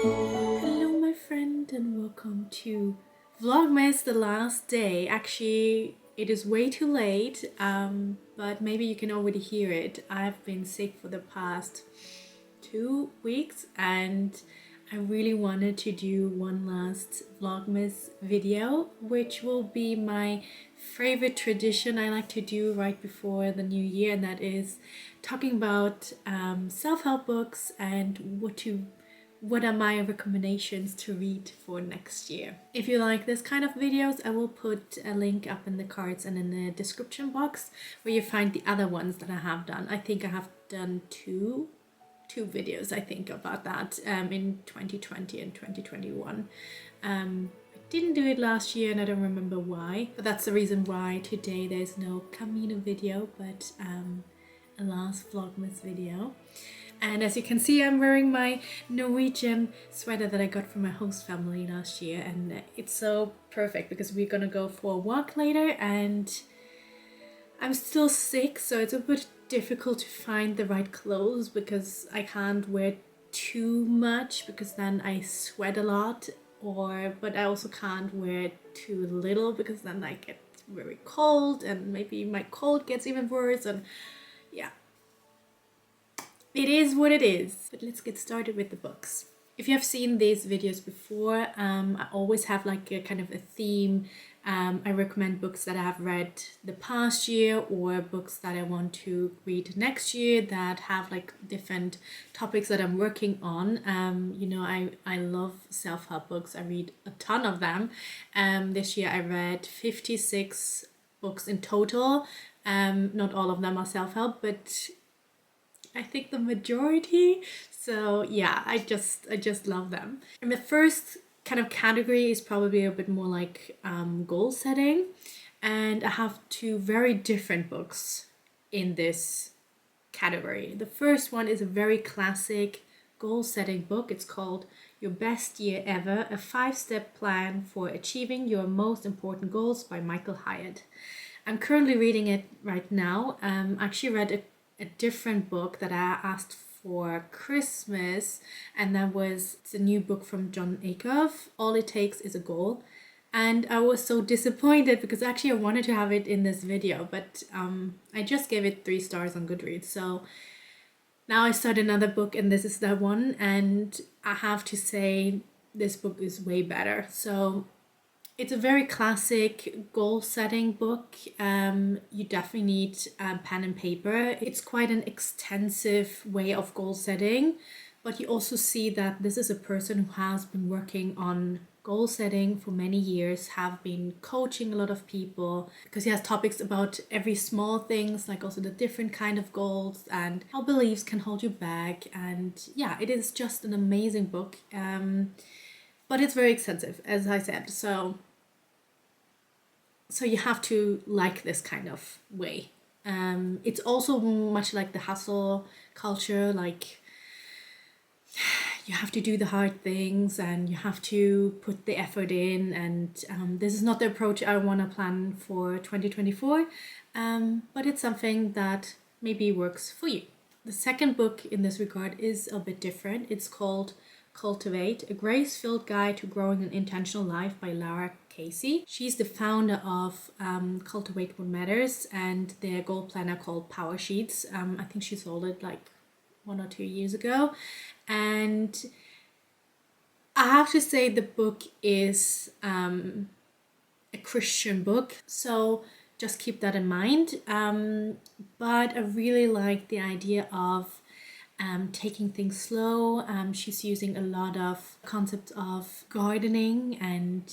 Hello my friend and welcome to vlogmas the last day. Actually it is way too late, but maybe you can already hear it. I've been sick for the past 2 weeks and I really wanted to do one last vlogmas video, which will be my favorite tradition I like to do right before the new year, and that is talking about self-help books and what are my recommendations to read for next year. If you like this kind of videos, I will put a link up in the cards and in the description box where you find the other ones that I have done. I think I have done two videos I think about that in 2020 and 2021. I didn't do it last year and I don't remember why, but that's the reason why today there's no Camino video but a last vlogmas video. And as you can see, I'm wearing my Norwegian sweater that I got from my host family last year, and it's so perfect because we're gonna go for a walk later and I'm still sick, so it's a bit difficult to find the right clothes because I can't wear too much because then I sweat a lot, but I also can't wear too little because then I get very cold and maybe my cold gets even worse, and yeah. It is what it is, but let's get started with the books. If you have seen these videos before, I always have like a kind of a theme. I recommend books that I have read the past year or books that I want to read next year that have like different topics that I'm working on. You know, I love self-help books. I read a ton of them. This year I read 56 books in total. Not all of them are self-help, but I think the majority. So yeah, I just love them. And the first kind of category is probably a bit more like goal setting, and I have two very different books in this category. The first one is a very classic goal setting book. It's called Your Best Year Ever, a 5-step plan for achieving your most important goals by Michael Hyatt. I'm currently reading it right now. I actually read a different book that I asked for Christmas, and that was the new book from Jon Acuff, All It Takes Is a Goal. And I was so disappointed because actually I wanted to have it in this video, but I just gave it 3 stars on Goodreads. So now I start another book and this is that one, and I have to say this book is way better. So it's a very classic goal-setting book. You definitely need pen and paper. It's quite an extensive way of goal-setting, but you also see that this is a person who has been working on goal-setting for many years, have been coaching a lot of people, because he has topics about every small things, like also the different kind of goals and how beliefs can hold you back. And yeah, it is just an amazing book. But it's very expensive, as I said, so you have to like this kind of way. It's also much like the hustle culture, like you have to do the hard things and you have to put the effort in, and this is not the approach I want to plan for 2024, but it's something that maybe works for you. The second book in this regard is a bit different. It's called Cultivate, a grace-filled guide to growing an intentional life by Lara Casey. She's the founder of Cultivate What Matters and their goal planner called Power Sheets. I think she sold it like 1 or 2 years ago. And I have to say the book is a Christian book, so just keep that in mind. But I really like the idea of taking things slow. She's using a lot of concepts of gardening and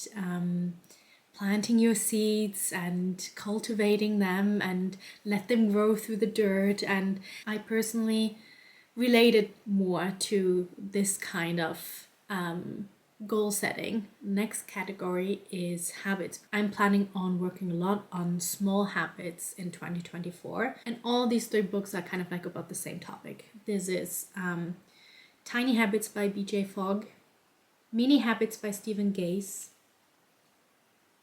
planting your seeds and cultivating them and let them grow through the dirt. And I personally related more to this kind of goal setting. Next category is habits. I'm planning on working a lot on small habits in 2024, and all these 3 books are kind of like about the same topic. This is Tiny Habits by BJ Fogg, Mini Habits by Stephen Gaze,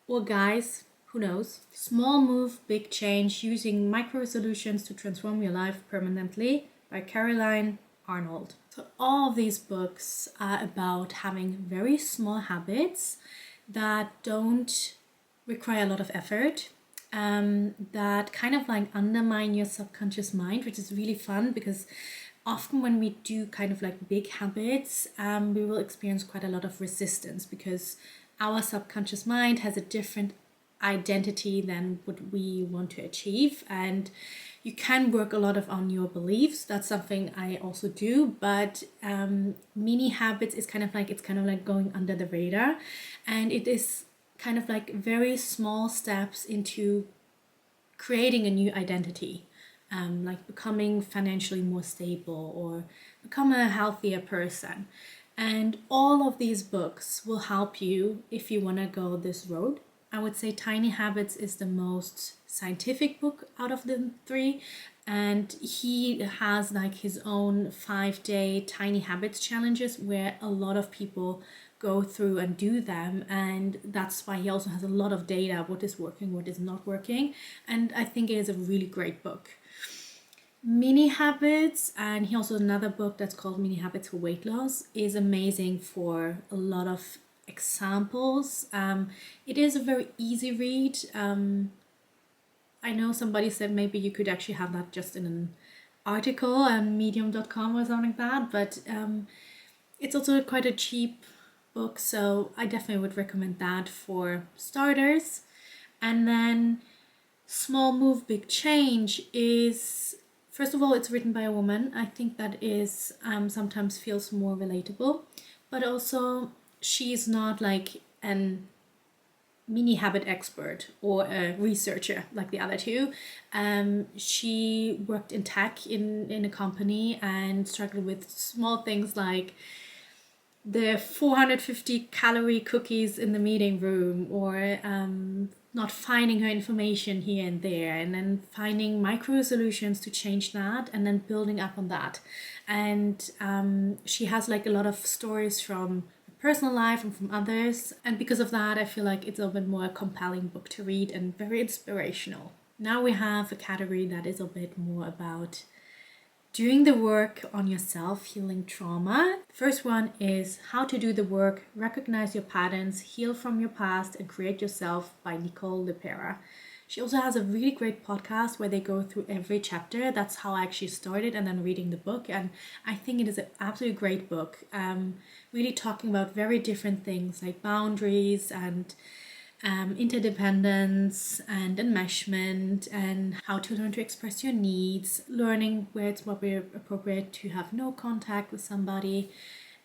or guys, who knows, Small Move, Big Change, Using Micro Solutions to Transform Your Life Permanently by Caroline Arnold. So all of these books are about having very small habits that don't require a lot of effort, that kind of like undermine your subconscious mind, which is really fun because often when we do kind of like big habits, we will experience quite a lot of resistance because our subconscious mind has a different identity than what we want to achieve. And you can work a lot on your beliefs. That's something I also do, but mini habits is kind of like going under the radar, and it is kind of like very small steps into creating a new identity, like becoming financially more stable or become a healthier person. And all of these books will help you if you want to go this road. I would say Tiny Habits is the most scientific book out of the three, and he has like his own 5-day Tiny Habits challenges where a lot of people go through and do them, and that's why he also has a lot of data, what is working, what is not working, and I think it is a really great book. Mini Habits, and he also has another book that's called Mini Habits for Weight Loss, is amazing for a lot of examples. It is a very easy read. I know somebody said maybe you could actually have that just in an article on medium.com or something like that, but it's also quite a cheap book, so I definitely would recommend that for starters. And then Small Move Big Change is, first of all, it's written by a woman. I think that is sometimes feels more relatable, but also she's not like an mini habit expert or a researcher like the other two. She worked in tech in a company and struggled with small things like the 450 calorie cookies in the meeting room, or not finding her information here and there, and then finding micro solutions to change that and then building up on that. And she has like a lot of stories from personal life and from others, and because of that I feel like it's a bit more a compelling book to read and very inspirational. Now we have a category that is a bit more about doing the work on yourself, healing trauma. The first one is How to Do the Work, Recognize Your Patterns, Heal from Your Past, and Create Yourself by Nicole LePera. She also has a really great podcast where they go through every chapter. That's how I actually started, and then reading the book. And I think it is an absolutely great book. Really talking about very different things like boundaries and interdependence and enmeshment, and how to learn to express your needs, learning where it's more appropriate to have no contact with somebody.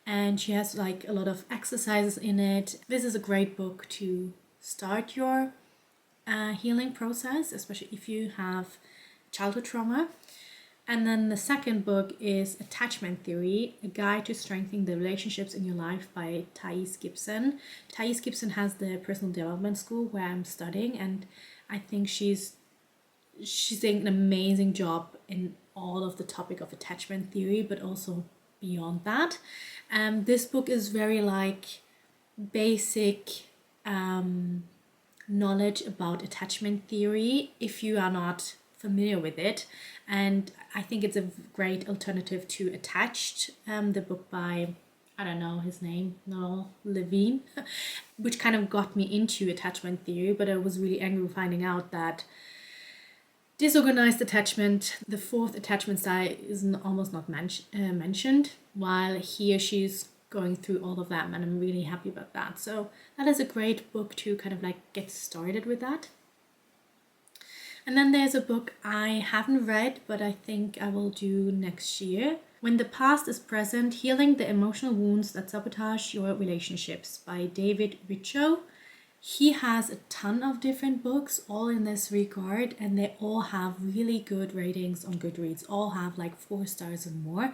And she has like a lot of exercises in it. This is a great book to start your healing process, especially if you have childhood trauma. And then the second book is Attachment Theory, A Guide to Strengthening the Relationships in Your Life by Thais Gibson. Thais Gibson has the personal development school where I'm studying, and I think she's doing an amazing job in all of the topic of attachment theory, but also beyond that. This book is very like basic knowledge about attachment theory if you are not familiar with it, and I think it's a great alternative to Attached, the book by, I don't know his name, Noel Levine, which kind of got me into attachment theory, but I was really angry finding out that disorganized attachment, the fourth attachment style, is almost not mentioned, while he or she's going through all of that, and I'm really happy about that. So that is a great book to kind of like get started with that. And then there's a book I haven't read, but I think I will do next year. When the Past is Present, Healing the Emotional Wounds That Sabotage Your Relationships by David Richo. He has a ton of different books, all in this regard, and they all have really good ratings on Goodreads. All have like 4 stars and more.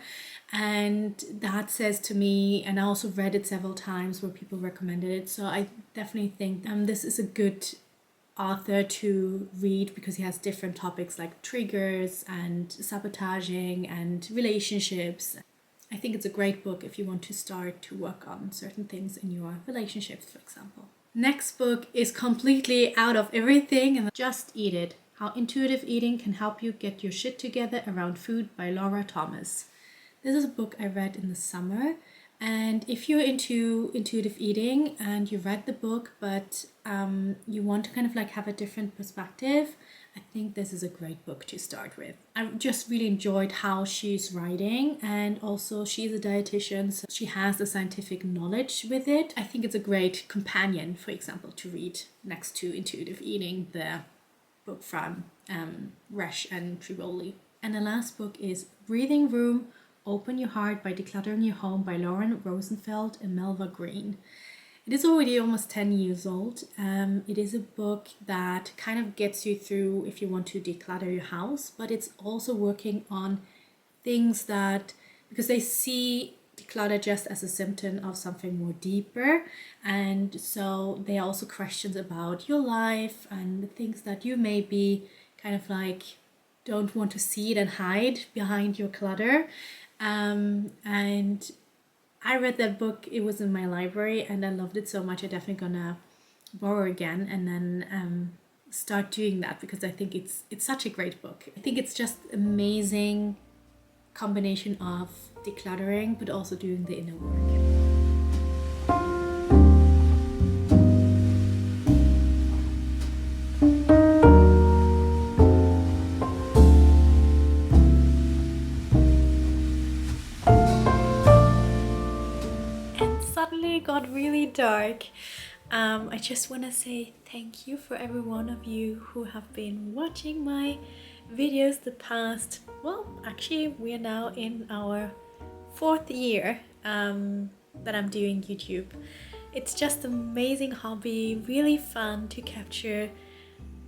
And that says to me, and I also read it several times where people recommended it, so I definitely think this is a good author to read because he has different topics like triggers and sabotaging and relationships. I think it's a great book if you want to start to work on certain things in your relationships, for example. Next book is completely out of everything, and Just Eat It, How Intuitive Eating Can Help You Get Your Shit Together Around Food by Laura Thomas. This is a book I read in the summer, and if you're into intuitive eating and you read the book but you want to kind of like have a different perspective, I think this is a great book to start with. I just really enjoyed how she's writing, and also she's a dietitian, so she has the scientific knowledge with it. I think it's a great companion, for example, to read next to Intuitive Eating, the book from Resch and Trivoli. And the last book is Breathing Room, Open Your Heart by Decluttering Your Home by Lauren Rosenfeld and Melva Green. It is already almost 10 years old. It is a book that kind of gets you through if you want to declutter your house, but it's also working on things that, because they see declutter just as a symptom of something more deeper, and so there are also questions about your life and the things that you maybe kind of like don't want to see it and hide behind your clutter. And I read that book, it was in my library, and I loved it so much. I'm definitely gonna borrow again and then start doing that, because I think it's such a great book. I think it's just amazing combination of decluttering but also doing the inner work. Suddenly it got really dark. I just want to say thank you for every one of you who have been watching my videos the past, well, actually we are now in our 4th year that I'm doing YouTube. It's just an amazing hobby, really fun to capture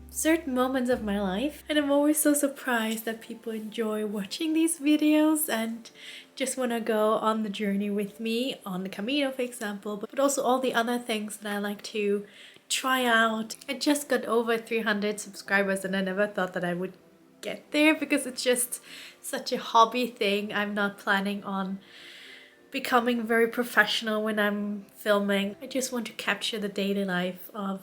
certain moments of my life, and I'm always so surprised that people enjoy watching these videos and just want to go on the journey with me on the Camino, for example, but also all the other things that I like to try out. I just got over 300 subscribers and I never thought that I would get there, because it's just such a hobby thing. I'm not planning on becoming very professional when I'm filming. I just want to capture the daily life of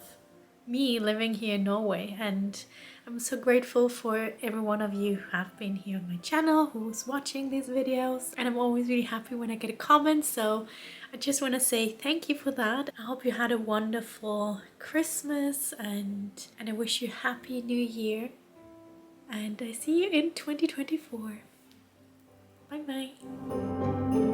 me living here in Norway, and I'm so grateful for every one of you who have been here on my channel, who's watching these videos, and I'm always really happy when I get a comment, so I just want to say thank you for that. I hope you had a wonderful Christmas, and I wish you a happy new year, and I see you in 2024. Bye bye.